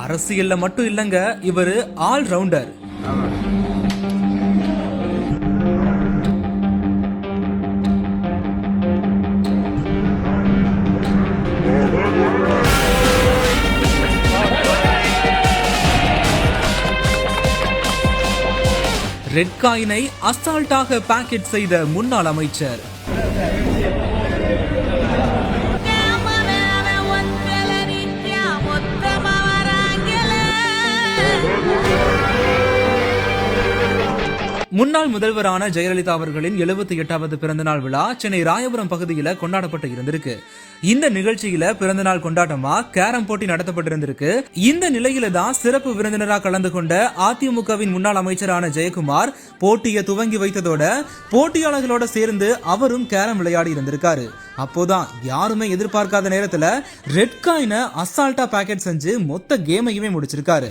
அரசியல்ல மட்டும் இல்லங்க, இவரு ஆல் ரவுண்டர். ரெட் காயினை அசால்ட்டாக பாக்கெட் செய்த முன்னாள் அமைச்சர். முன்னாள் முதல்வரான ஜெயலலிதா அவர்களின் 78வது பிறந்தநாள் விழா சென்னை ராயபுரம் பகுதியில் கொண்டாடப்பட்டு இருந்திருக்கு. இந்த நிகழ்ச்சியில பிறந்தநாள் கொண்டாட்டமா கேரம் போட்டி நடத்தப்பட்டிருந்திருக்கு. இந்த நிலையில தான் சிறப்பு விருந்தினராக கலந்து கொண்ட அதிமுகவின் முன்னாள் அமைச்சரான ஜெயக்குமார் போட்டியை துவங்கி வைத்ததோட போட்டியாளர்களோட சேர்ந்து அவரும் கேரம் விளையாடி இருந்திருக்காரு. அப்போதான் யாருமே எதிர்பார்க்காத நேரத்துல ரெட் காயினை அசால்ட்டா பாக்கெட் செஞ்சு மொத்த கேமையுமே முடிச்சிருக்காரு.